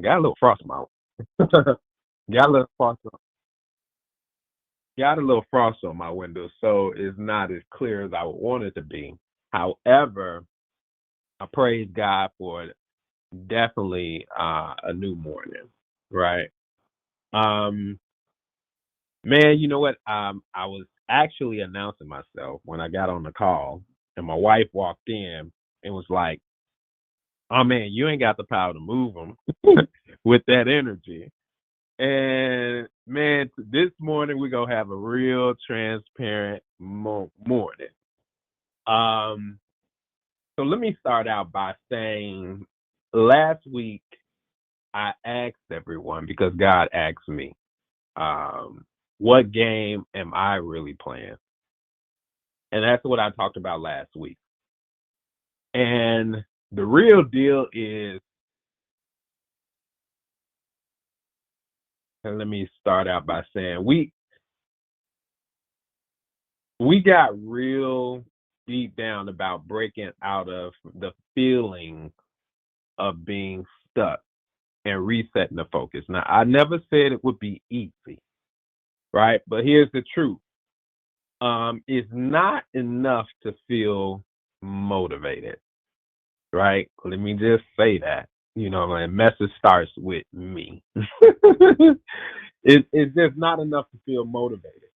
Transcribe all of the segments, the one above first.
I got a little frost in my got a little frost got a little frost on my window, so it's not as clear as I would want it to be. However, I praise God for definitely a new morning, right? Um, Man, you know what? I was actually announcing myself when I got on the call, and my wife walked in and was like, "Oh man, you ain't got the power to move them with that energy." And man, this morning we're gonna have a real transparent morning. Um, so let me start out by saying, last week I asked everyone because God asked me, what game am I really playing? And that's what I talked about last week. And the real deal is, and let me start out by saying we got real deep down about breaking out of the feeling of being stuck and resetting the focus. Now, I never said it would be easy, right? But here's the truth. It's not enough to feel motivated, right? Let me just say that. My message starts with me. It's just not enough to feel motivated.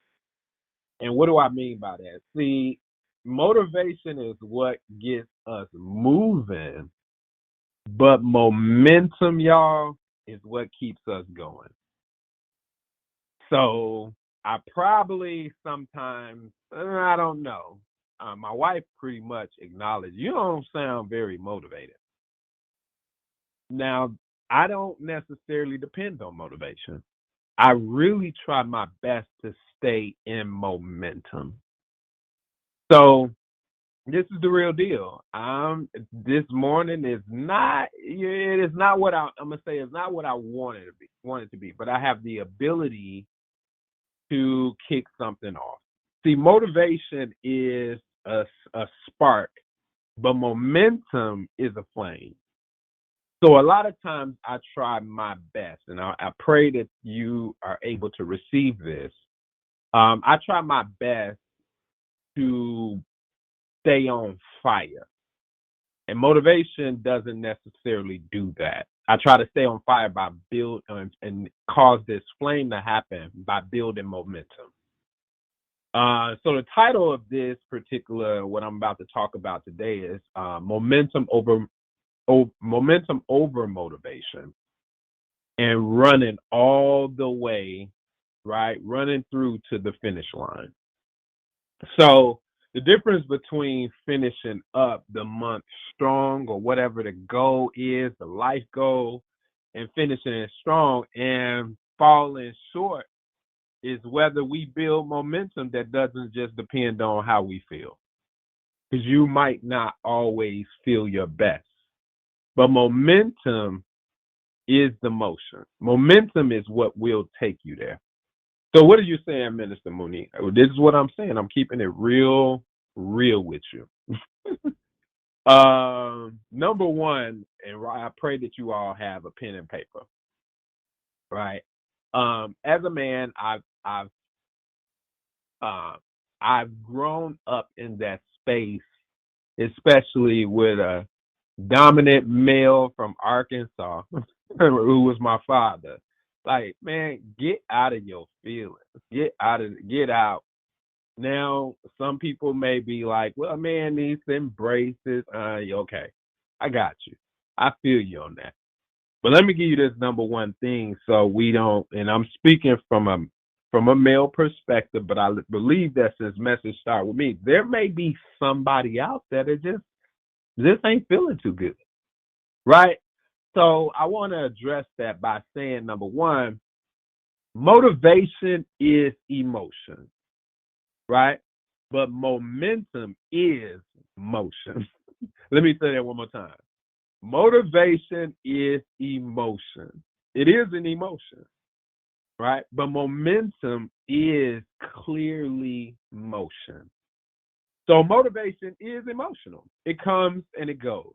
And what do I mean by that? See, motivation is what gets us moving, but momentum, y'all, is what keeps us going. So I probably sometimes, I don't know. My wife pretty much acknowledged, you don't sound very motivated. Now, I don't necessarily depend on motivation. I really try my best to stay in momentum. So this is the real deal. This morning is not. It is not what I'm gonna say. It's not what I wanted to be. But I have the ability to kick something off. See, motivation is a spark, but momentum is a flame. So a lot of times I try my best, and I pray that you are able to receive this. I try my best to stay on fire, and motivation doesn't necessarily do that. I try to stay on fire by build and cause this flame to happen by building momentum. So the title of this particular, what I'm about to talk about today, is momentum over motivation, and running all the way, right? Running through to the finish line. So the difference between finishing up the month strong or whatever the goal is, the life goal, and finishing it strong and falling short is whether we build momentum that doesn't just depend on how we feel. Because you might not always feel your best. But momentum is the motion. Momentum is what will take you there. So what are you saying, Minister Monique? This is what I'm saying. I'm keeping it real with you. Number one, and I pray that you all have a pen and paper, right? As a man, uh, I've grown up in that space, especially with a dominant male from Arkansas, who was my father. Like, man, get out of your feelings. Get out. Now, some people may be like, well, man needs to embrace this. Okay, I got you. I feel you on that. But let me give you this number one thing so we don't, and I'm speaking from a male perspective, but I believe that this message start with me. There may be somebody out there that just ain't feeling too good, right? So I want to address that by saying, number one, motivation is emotion, right? But momentum is motion. Let me say that one more time. Motivation is emotion. It is an emotion, right? But momentum is clearly motion. So motivation is emotional. It comes and it goes.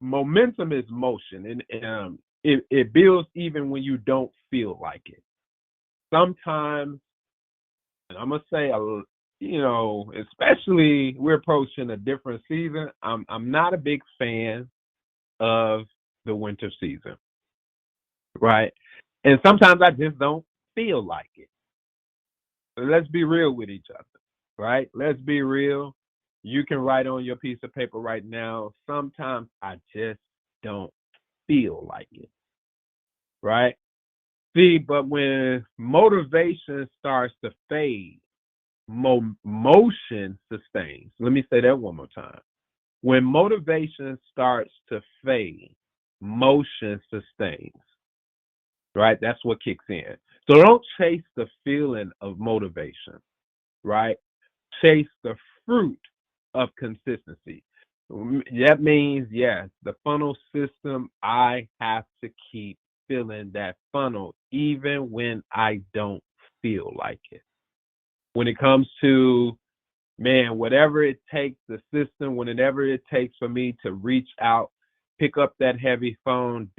Momentum is motion, and it builds even when you don't feel like it. Sometimes, and I'm gonna say, especially we're approaching a different season. I'm not a big fan of the winter season, right? And sometimes I just don't feel like it. So let's be real with each other, right? Let's be real. You can write on your piece of paper right now. Sometimes I just don't feel like it, right? See, but when motivation starts to fade, motion sustains. Let me say that one more time. When motivation starts to fade, motion sustains, right? That's what kicks in. So don't chase the feeling of motivation, right? Chase the fruit of consistency. That means, yes, the funnel system, I have to keep filling that funnel even when I don't feel like it. When it comes to, man, whatever it takes, the system, whenever it takes for me to reach out, pick up that heavy phone,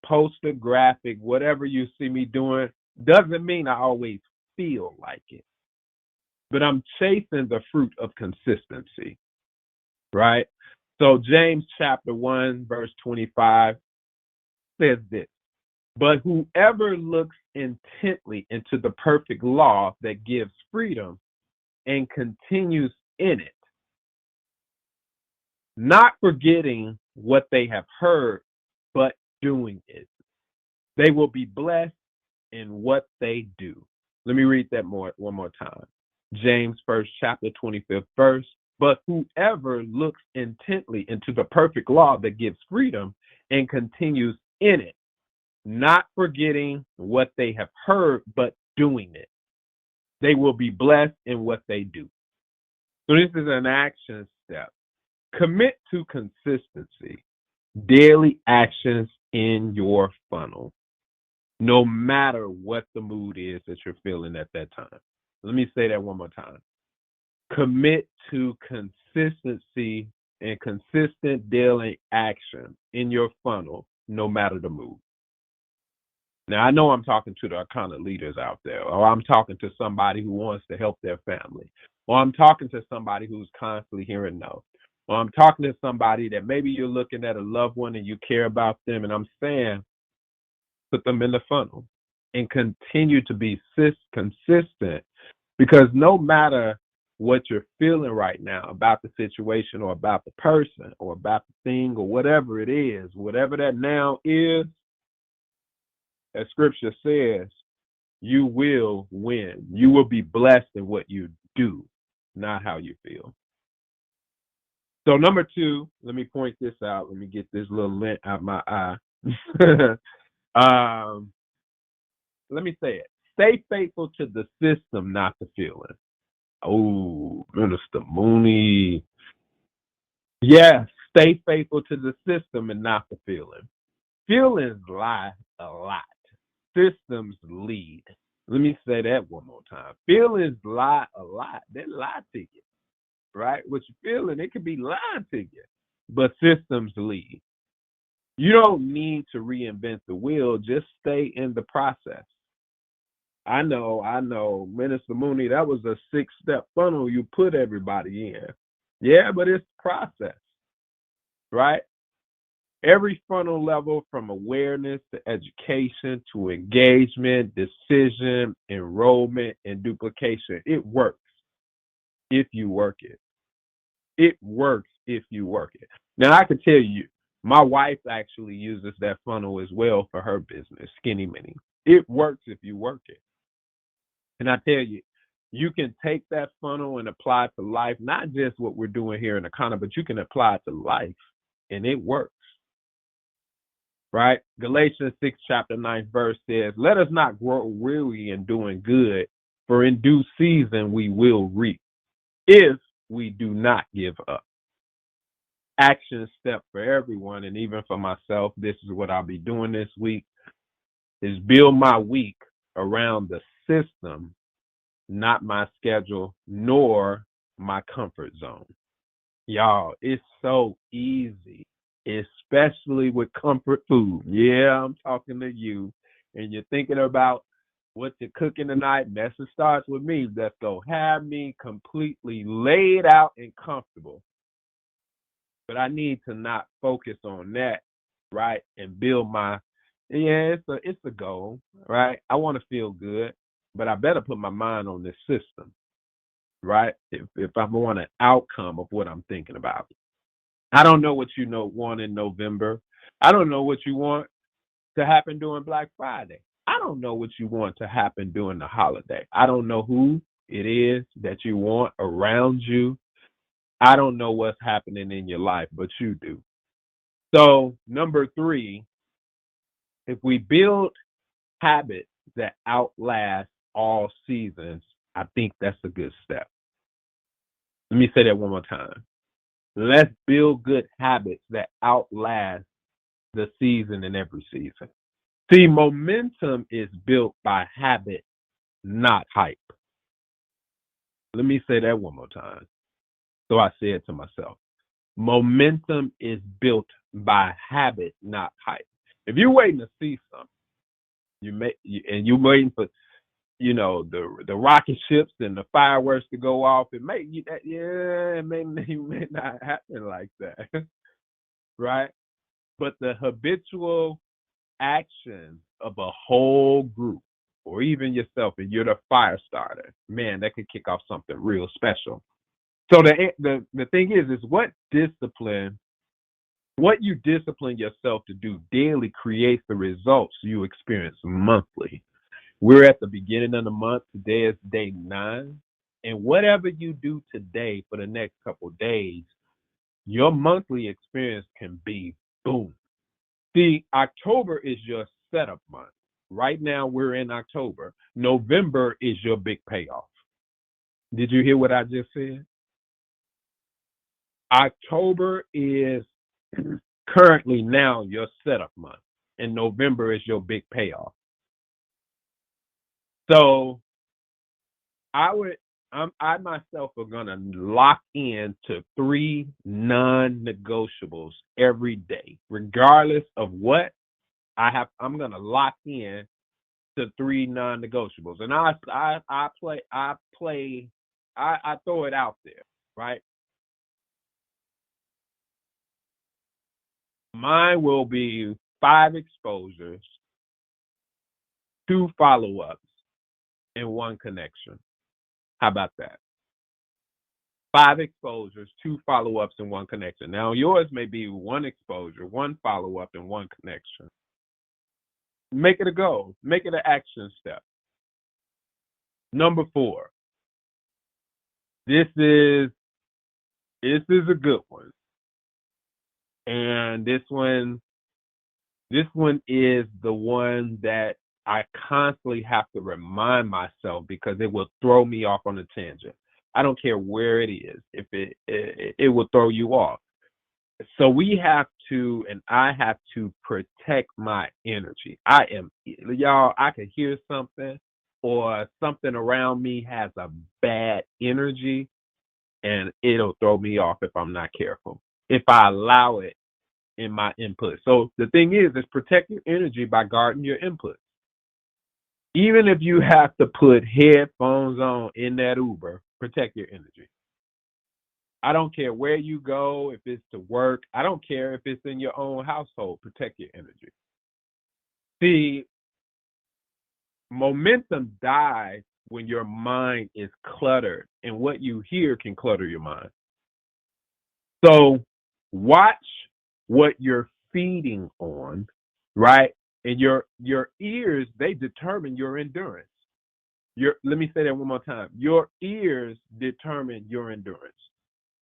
post a graphic, whatever you see me doing, doesn't mean I always feel like it. But I'm chasing the fruit of consistency, right? So James chapter 1, verse 25 says this, but whoever looks intently into the perfect law that gives freedom and continues in it, not forgetting what they have heard, but doing it, they will be blessed in what they do. Let me read that one more time. James 1st chapter 25th verse. But whoever looks intently into the perfect law that gives freedom and continues in it, not forgetting what they have heard, but doing it, they will be blessed in what they do. So this is an action step. Commit to consistency, daily actions in your funnel, no matter what the mood is that you're feeling at that time. Let me say that one more time. Commit to consistency and consistent daily action in your funnel, no matter the mood. Now, I know I'm talking to the kind of leaders out there, or I'm talking to somebody who wants to help their family, or I'm talking to somebody who's constantly hearing no, or I'm talking to somebody that maybe you're looking at a loved one and you care about them, and I'm saying, put them in the funnel and continue to be consistent, because no matter what you're feeling right now about the situation or about the person or about the thing or whatever it is, whatever that now is, as scripture says, you will win. You will be blessed in what you do, not how you feel. So number 2, let me point this out. Let me get this little lint out my eye. Let me say it. Stay faithful to the system, not the feeling. Oh, Minister Mooney. Yes, stay faithful to the system and not the feeling. Feelings lie a lot. Systems lead. Let me say that one more time. Feelings lie a lot. They lie to you, right? What you're feeling, it could be lying to you, but systems lead. You don't need to reinvent the wheel. Just stay in the process. I know, Minister Mooney, that was a 6-step funnel you put everybody in. Yeah, but it's process, right? Every funnel level, from awareness to education to engagement, decision, enrollment, and duplication, it works if you work it. It works if you work it. Now, I can tell you, my wife actually uses that funnel as well for her business, Skinny Mini. It works if you work it. And I tell you, you can take that funnel and apply it to life, not just what we're doing here in the corner, but you can apply it to life, and it works. Right? Galatians 6, chapter 9, verse says, let us not grow weary in doing good, for in due season we will reap, if we do not give up. Action step for everyone, and even for myself, this is what I'll be doing this week, is build my week around the system, not my schedule, nor my comfort zone. Y'all, it's so easy especially with comfort food. Yeah, I'm talking to you, and you're thinking about what you're cooking tonight. Message starts with me. Let's go. Have me completely laid out and comfortable. But I need to not focus on that, right? And build my it's a goal, right? I want to feel good, but I better put my mind on this system, right? If I want an outcome of what I'm thinking about. I don't know what want in November. I don't know what you want to happen during Black Friday. I don't know what you want to happen during the holiday. I don't know who it is that you want around you. I don't know what's happening in your life, but you do. So, number 3, if we build habits that outlast all seasons, I think that's a good step. Let me say that one more time. Let's build good habits that outlast the season and every season. See, momentum is built by habit, not hype. Let me say that one more time. So I say it to myself. Momentum is built by habit, not hype. If you're waiting to see something, you're waiting for the rocket ships and the fireworks to go off, it may not happen like that, right? But the habitual action of a whole group, or even yourself, and you're the fire starter, man, that could kick off something real special. So the thing is what you discipline yourself to do daily creates the results you experience monthly. We're at the beginning of the month. Today is day 9. And whatever you do today for the next couple of days, your monthly experience can be boom. See, October is your setup month. Right now, we're in October. November is your big payoff. Did you hear what I just said? October is currently now your setup month, and November is your big payoff. So I myself are gonna lock in to 3 non-negotiables every day, regardless of what I have. I'm gonna lock in to 3 non-negotiables, and I throw it out there, right? Mine will be 5 exposures, 2 follow-ups, and 1 connection. How about that? 5 exposures, 2 follow-ups, and 1 connection. Now, yours may be 1 exposure, 1 follow-up, and 1 connection. Make it a goal. Make it an action step. Number 4. This is a good one. And this one is the one that I constantly have to remind myself because it will throw me off on a tangent. I don't care where it is. If it will throw you off. So I have to protect my energy. I could hear something or something around me has a bad energy and it'll throw me off if I'm not careful, if I allow it in my input. So the thing is protect your energy by guarding your input. Even if you have to put headphones on in that Uber, protect your energy. I don't care where you go, if it's to work. I don't care if it's in your own household. Protect your energy. See, momentum dies when your mind is cluttered, and what you hear can clutter your mind. So watch what you're feeding on, right? And your ears, they determine your endurance. Let me say that one more time. Your ears determine your endurance.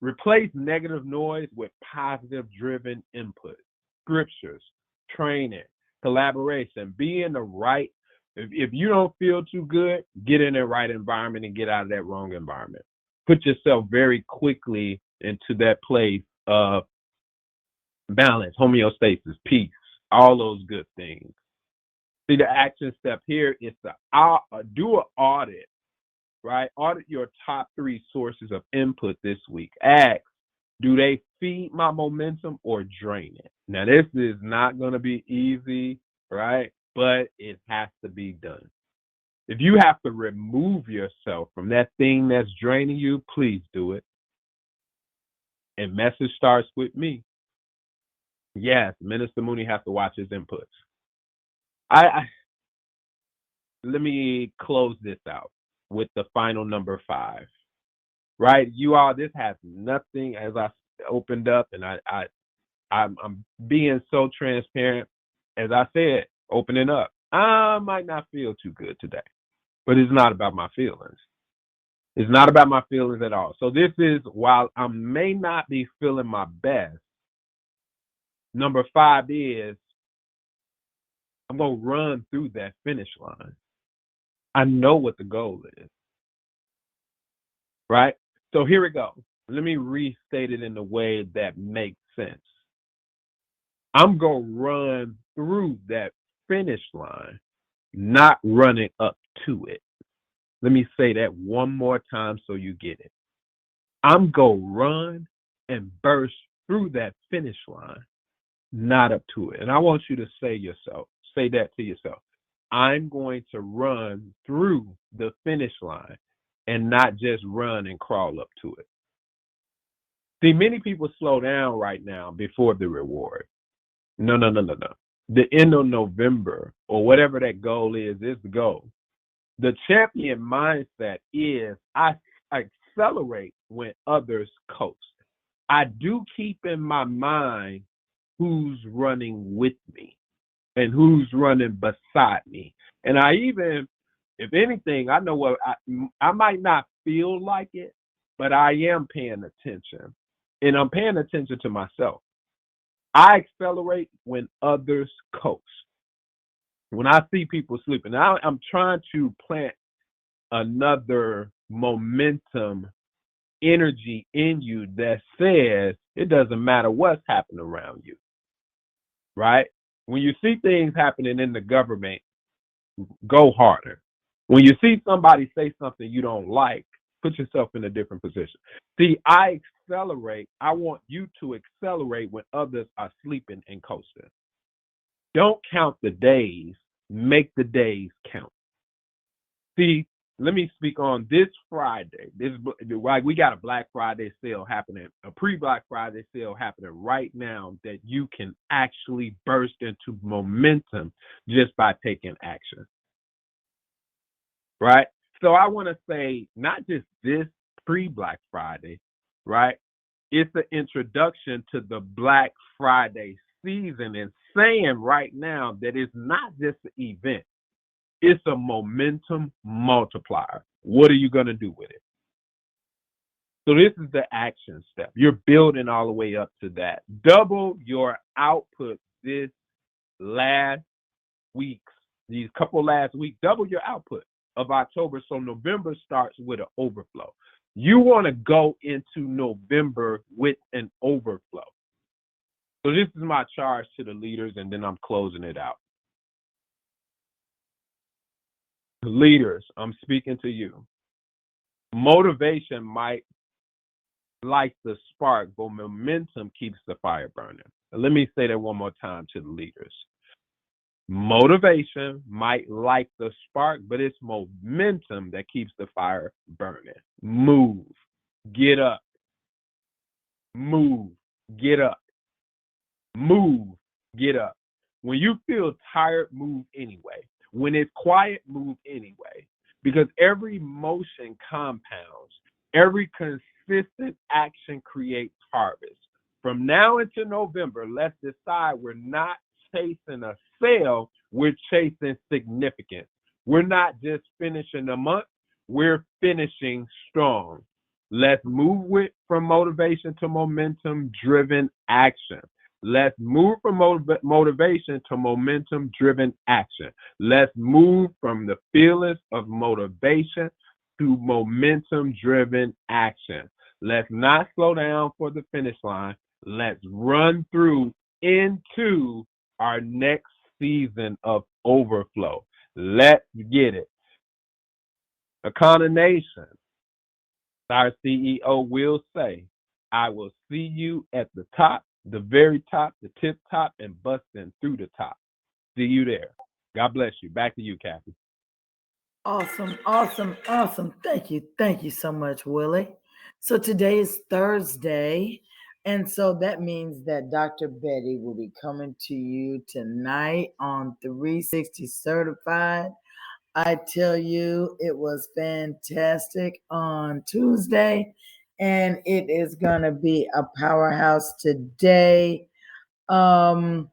Replace negative noise with positive driven input. Scriptures, training, collaboration. Be in the right. If you don't feel too good, get in the right environment and get out of that wrong environment. Put yourself very quickly into that place of balance, homeostasis, peace, all those good things. See, the action step here is to do an audit, right? Audit your top 3 sources of input this week. Ask, Do they feed my momentum or drain it? Now, this is not going to be easy, right? But it has to be done. If you have to remove yourself from that thing that's draining you, please do it. And message starts with me. Yes, Minister Mooney has to watch his inputs. I let me close this out with the final number 5. Right, you all. This has nothing. As I opened up, and I'm being so transparent. As I said, opening up, I might not feel too good today, but it's not about my feelings. It's not about my feelings at all. So this is, while I may not be feeling my best, number 5 is I'm going to run through that finish line. I know what the goal is, right? So here we go. Let me restate it in a way that makes sense. I'm going to run through that finish line, not running up to it. Let me say that one more time so you get it. I'm going to run and burst through that finish line, not up to it. And I want you to say that to yourself. I'm going to run through the finish line and not just run and crawl up to it. See, many people slow down right now before the reward. No. The end of November or whatever that goal is the goal. The champion mindset is I accelerate when others coast. I do keep in my mind who's running with me and who's running beside me. And I even, if anything, I know what I might not feel like it, but I am paying attention. And I'm paying attention to myself. I accelerate when others coast. When I see people sleeping, I'm trying to plant another momentum energy in you that says it doesn't matter what's happening around you, right? When you see things happening in the government, go harder. When you see somebody say something you don't like, put yourself in a different position. See, I accelerate. I want you to accelerate when others are sleeping and coasting. Don't count the days. Make the days count. See, let me speak on this Friday. We got a Black Friday sale happening, a pre-Black Friday sale happening right now that you can actually burst into momentum just by taking action. Right? So I want to say not just this pre-Black Friday, right? It's an introduction to the Black Friday season and saying right now that it's not just an event. It's a momentum multiplier. What are you going to do with it? So this is the action step. You're building all the way up to that. Double your output this last weeks, these couple last weeks, double your output of October. So November starts with an overflow. You want to go into November with an overflow. So this is my charge to the leaders, and then I'm closing it out. Leaders, I'm speaking to you. Motivation might light the spark, but momentum keeps the fire burning. Let me say that one more time to the leaders. Motivation might light the spark, but it's momentum that keeps the fire burning. Move, get up, move, get up, move, get up. When you feel tired, move anyway. When it's quiet, move anyway. Because every motion compounds. Every consistent action creates harvest. From now into November, let's decide we're not chasing a sale, we're chasing significance. We're not just finishing a month, we're finishing strong. Let's move from motivation to momentum-driven action. Let's move from motivation to momentum-driven action. Let's move from the feelings of motivation to momentum-driven action. Let's not slow down for the finish line. Let's run through into our next season of overflow. Let's get it. Econo Nation, our CEO will say, I will see you at the top, the very top, the tip top, and busting through the top. See you there. God bless you. Back to you, Kathy. Awesome, awesome, awesome. Thank you. Thank you so much, Willie. So today is Thursday. And so that means that Dr. Betty will be coming to you tonight on 360 Certified. I tell you, it was fantastic on Tuesday, and it is going to be a powerhouse today. Um,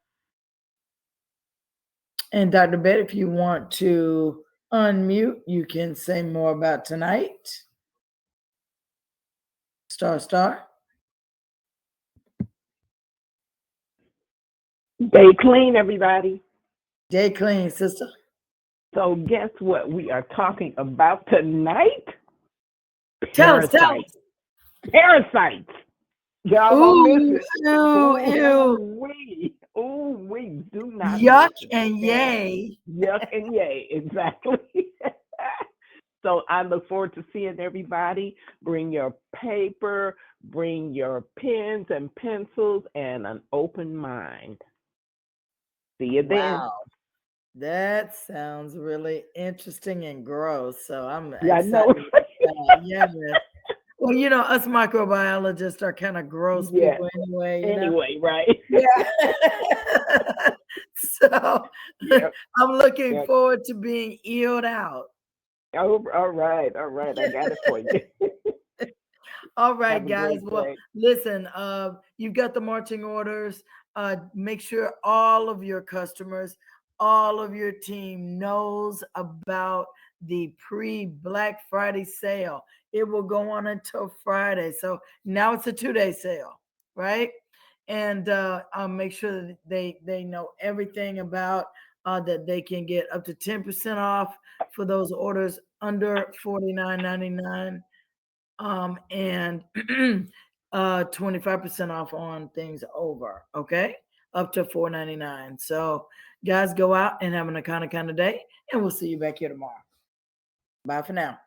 and Dr. Betty, if you want to unmute, you can say more about tonight. Star. Stay clean, everybody. Stay clean, sister. So guess what we are talking about tonight? Tell us. Parasites. Y'all Ooh, don't miss it. ew. We do not Yuck miss it. and yay. Yuck and yay, exactly. So I look forward to seeing everybody. Bring your paper, bring your pens and pencils, and an open mind. See you then. Wow. That sounds really interesting and gross. So I'm excited. I know. Yeah. Well, you know, us microbiologists are kind of gross people anyway. Anyway, right? Yeah. So I'm looking forward to being EO'd out. Oh, all right. I got it for you. All right, guys. Well, listen, you've got the marching orders. Make sure all of your customers, all of your team knows about the pre-Black Friday sale. It will go on until Friday. So now it's a 2-day sale, right? And I'll make sure that they know everything about that they can get up to 10% off for those orders under $49.99. And 25% off on things over, okay? Up to $4.99. So guys, go out and have an kind of day, and we'll see you back here tomorrow. Bye for now.